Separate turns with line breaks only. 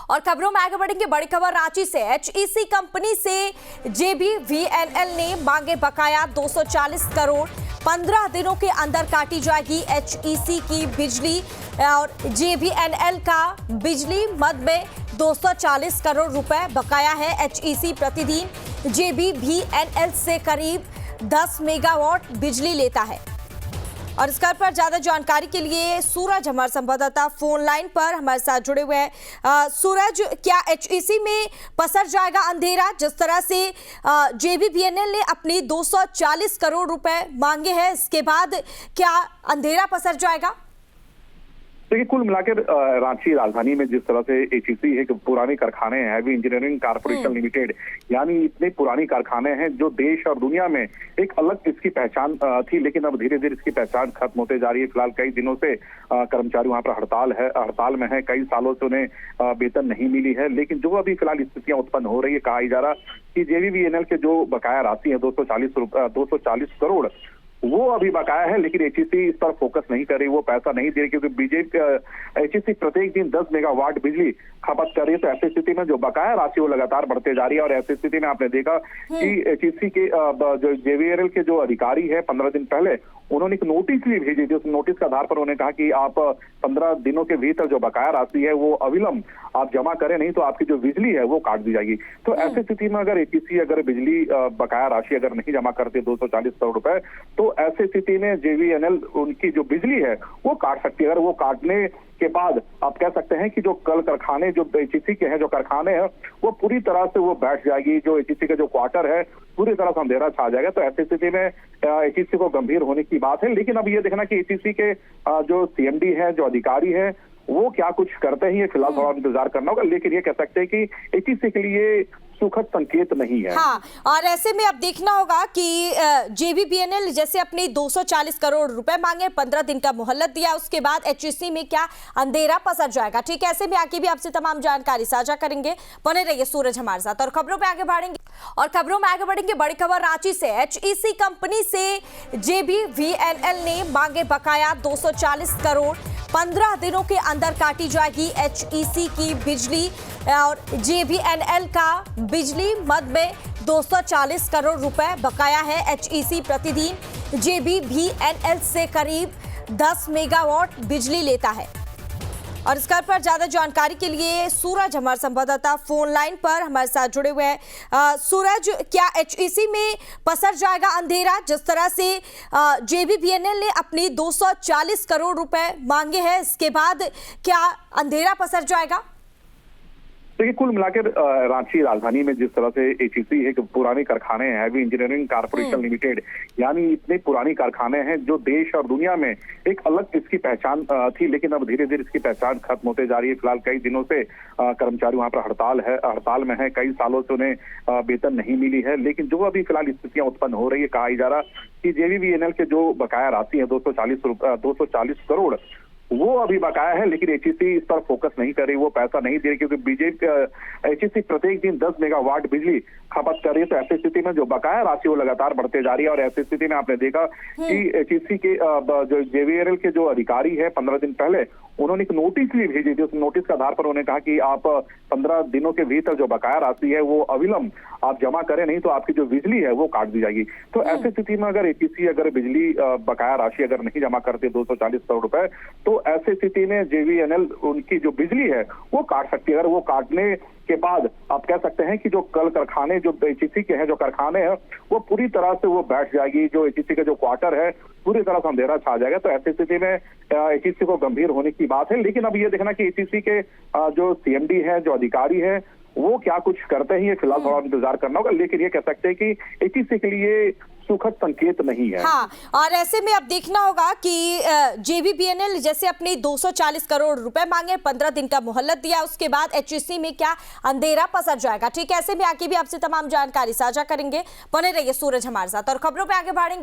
और खबरों में आगे बढ़ेंगे। बड़ी खबर रांची से। एचईसी कंपनी से जेबीवीएनएल ने मांगे बकाया 240 करोड़। 15 दिनों के अंदर काटी जाएगी एचईसी की बिजली और जेबीवीएनएल का बिजली मद में 240 करोड़ रुपए बकाया है। एचईसी प्रतिदिन जेबीवीएनएल से करीब 10 मेगावाट बिजली लेता है। और इस पर ज्यादा जानकारी के लिए सूरज हमारे संवाददाता फोन लाइन पर हमारे साथ जुड़े हुए हैं। सूरज, क्या एचईसी में पसर जाएगा अंधेरा? जिस तरह से जेबीवीएनएल ने अपनी 240 करोड़ रुपए मांगे हैं, इसके बाद क्या अंधेरा पसर जाएगा?
देखिए, कुल मिलाकर रांची राजधानी में जिस तरह से एचईसी एक पुराने कारखाने हैं, हैवी इंजीनियरिंग कॉर्पोरेशन लिमिटेड, यानी इतने पुराने कारखाने हैं जो देश और दुनिया में एक अलग इसकी पहचान थी, लेकिन अब धीरे धीरे इसकी पहचान खत्म होते जा रही है। फिलहाल कई दिनों से कर्मचारी वहां पर हड़ताल में है। कई सालों से उन्हें वेतन नहीं मिली है, लेकिन जो अभी फिलहाल स्थितियां उत्पन्न हो रही है, कहा जा रहा कि जेबीवीएनएल के जो बकाया राशि है 240 करोड़, वो अभी बकाया है, लेकिन एचईसी इस पर फोकस नहीं कर रही, वो पैसा नहीं दे रही, क्योंकि एचईसी प्रत्येक दिन 10 मेगावाट बिजली खपत कर रही है। तो ऐसी स्थिति में जो बकाया राशि वो लगातार बढ़ते जा रही है। और ऐसी स्थिति में आपने देखा कि एचईसी के जो जेबीवीएनएल के जो अधिकारी है, 15 दिन पहले उन्होंने एक नोटिस भी भेजी थी। उस नोटिस के आधार पर उन्होंने कहा कि आप 15 दिनों के भीतर जो बकाया राशि है वो अविलंब आप जमा करें, नहीं तो आपकी जो बिजली है वो काट दी जाएगी। तो ऐसी स्थिति में अगर एचईसी बिजली बकाया राशि अगर नहीं जमा करती 240 करोड़ रुपए, तो ऐसी स्थिति में जेबीवीएनएल उनकी जो बिजली है वो काट सकती है। अगर वो काटने के बाद आप कह सकते हैं कि जो कल कारखाने जो एचईसी के हैं, जो कारखाने हैं, वो पूरी तरह से वो बैठ जाएगी। जो एचईसी का जो क्वार्टर है पूरी तरह से अंधेरा छा जाएगा। तो ऐसी स्थिति में एचईसी को गंभीर होने की बात है। लेकिन अब ये देखना कि एचईसी के जो सीएमडी है, जो अधिकारी है, वो क्या कुछ करते हैं, ये फिलहाल थोड़ा इंतजार करना होगा। लेकिन ये कह सकते हैं कि एचईसी के लिए सुखद संकेत नहीं है।
हाँ, और ऐसे में अब देखना होगा कि जेबीवीएनएल जैसे अपनी 240 करोड़ रुपए मांगे, 15 दिन का मोहलत दिया, उसके बाद एचईसी में क्या अंधेरा पसर जाएगा। ठीक है, ऐसे में आगे भी आपसे तमाम जानकारी साझा करेंगे। बने रहिए सूरज हमारे साथ। और खबरों में आगे बढ़ेंगे। बड़ी खबर रांची से। एचईसी कंपनी से जेबीवीएनएल ने मांगे बकाया 240 करोड़। 15 दिनों के अंदर काटी जाएगी एचईसी की बिजली और जेबीवीएनएल का बिजली मद में 240 करोड़ रुपए बकाया है। एचईसी प्रतिदिन जेबीवीएनएल से करीब 10 मेगावाट बिजली लेता है। और इस पर ज्यादा जानकारी के लिए सूरज हमारे संवाददाता फोन लाइन पर हमारे साथ जुड़े हुए हैं। सूरज, क्या एचईसी में पसर जाएगा अंधेरा? जिस तरह से जेबीवीएनएल ने अपनी 240 करोड़ रुपए मांगे हैं, इसके बाद क्या अंधेरा पसर जाएगा?
देखिए, कुल मिलाकर रांची राजधानी में जिस तरह से एचईसी एक पुराने कारखाने हैं, हैवी इंजीनियरिंग कॉर्पोरेशन लिमिटेड, यानी इतने पुराने कारखाने हैं जो देश और दुनिया में एक अलग इसकी पहचान थी, लेकिन अब धीरे धीरे इसकी पहचान खत्म होते जा रही है। फिलहाल कई दिनों से कर्मचारी वहां पर हड़ताल में है। कई सालों से उन्हें वेतन नहीं मिली है, लेकिन जो अभी फिलहाल स्थितियां उत्पन्न हो रही है, कहा जा रहा कि जेबीवीएनएल के जो बकाया राशि है 240 करोड़, वो अभी बकाया है, लेकिन एचईसी इस पर फोकस नहीं कर रही, वो पैसा नहीं दे रही, क्योंकि एचईसी प्रत्येक दिन 10 मेगावाट बिजली खपत कर रही है। तो ऐसी स्थिति में जो बकाया राशि वो लगातार बढ़ते जा रही है। और ऐसी स्थिति में आपने देखा कि एचईसी के जो जेबीवीएनएल के जो अधिकारी है, 15 दिन पहले उन्होंने एक नोटिस भी भेजी थी। उस नोटिस के आधार पर उन्होंने कहा कि आप 15 दिनों के भीतर जो बकाया राशि है वो अविलंब आप जमा करें, नहीं तो आपकी जो बिजली है वो काट दी जाएगी। तो ऐसी स्थिति में अगर एचईसी बिजली बकाया राशि अगर नहीं जमा करती 240 करोड़ रुपए, तो ऐसी स्थिति में जेबीवीएनएल उनकी जो बिजली है वो काट सकती है। अगर वो काटने के बाद आप कह सकते हैं कि जो कल कारखाने जो एचईसी के हैं, जो कारखाने हैं, वो पूरी तरह से वो बैठ जाएगी। जो एचईसी का जो क्वार्टर है पूरी तरह से अंधेरा छा जाएगा। तो ऐसी स्थिति में एचईसी को गंभीर होने की बात है। लेकिन अब ये देखना कि एचईसी के जो सीएमडी है, जो अधिकारी है, वो क्या कुछ करते हैं, ये फिलहाल थोड़ा इंतजार करना होगा। लेकिन ये कह सकते हैं कि एचईसी के लिए सुखद संकेत नहीं है।
हाँ, और ऐसे में अब देखना होगा कि जेबीवीएनएल जैसे अपनी 240 करोड़ रुपए मांगे, 15 दिन का मोहलत दिया, उसके बाद एचईसी में क्या अंधेरा पसर जाएगा। ठीक है, ऐसे में आगे भी आपसे तमाम जानकारी साझा करेंगे। बने रहिए सूरज हमारे साथ। और खबरों पे आगे बढ़ेंगे।